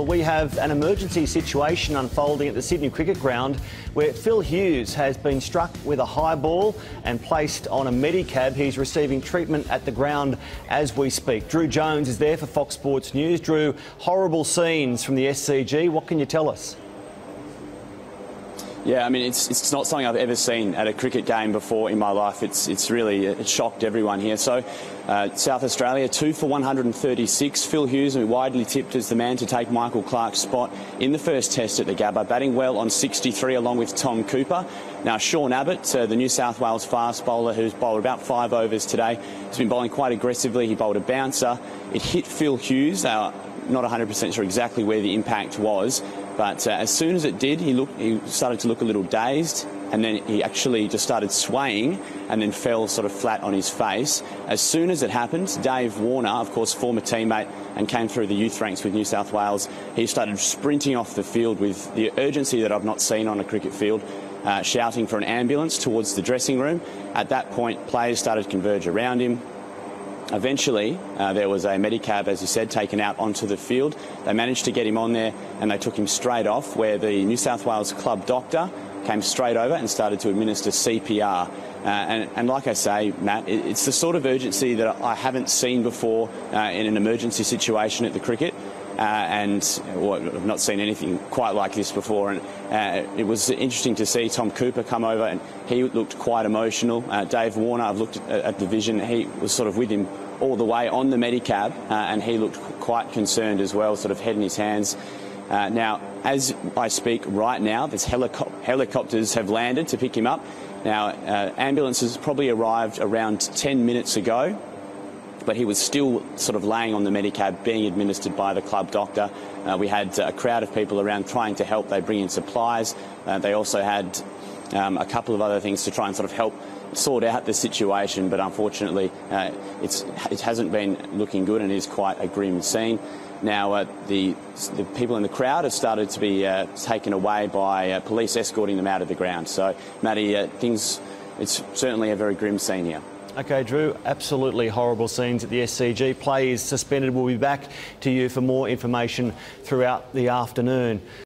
We have an emergency situation unfolding at the Sydney Cricket Ground where Phil Hughes has been struck with a high ball and placed on a medicab. He's receiving treatment at the ground as we speak. Drew Jones is there for Fox Sports News. Drew, horrible scenes from the SCG. What can you tell us? Yeah, I mean, it's not something I've ever seen at a cricket game before in my life. It shocked everyone here. So, South Australia, 2 for 136. Phil Hughes, widely tipped as the man to take Michael Clarke's spot in the first test at the Gabba, batting well on 63 along with Tom Cooper. Now, Sean Abbott, the New South Wales fast bowler who's bowled about 5 overs today, has been bowling quite aggressively. He bowled a bouncer. It hit Phil Hughes. Not 100% sure exactly where the impact was, but as soon as it did, he started to look a little dazed, and then he actually just started swaying and then fell sort of flat on his face. As soon as it happened, Dave Warner, of course, former teammate and came through the youth ranks with New South Wales, he started sprinting off the field with the urgency that I've not seen on a cricket field, shouting for an ambulance towards the dressing room. At that point, players started to converge around him. Eventually, there was a medicab, as you said, taken out onto the field. They managed to get him on there and they took him straight off, where the New South Wales club doctor came straight over and started to administer CPR. And like I say, Matt, it's the sort of urgency that I haven't seen before in an emergency situation at the cricket. I've not seen anything quite like this before. And it was interesting to see Tom Cooper come over, and he looked quite emotional. Dave Warner, I've looked at the vision, he was sort of with him all the way on the medicab, and he looked quite concerned as well, sort of head in his hands. Now, as I speak right now, there's helicopters have landed to pick him up. Now, ambulances probably arrived around 10 minutes ago, but he was still sort of laying on the medicab being administered by the club doctor. We had a crowd of people around trying to help. They bring in supplies. They also had a couple of other things to try and sort of help sort out the situation, but unfortunately it hasn't been looking good and is quite a grim scene. Now, the people in the crowd have started to be taken away by police escorting them out of the ground. So, Matty, it's certainly a very grim scene here. OK, Drew, absolutely horrible scenes at the SCG. Play is suspended. We'll be back to you for more information throughout the afternoon.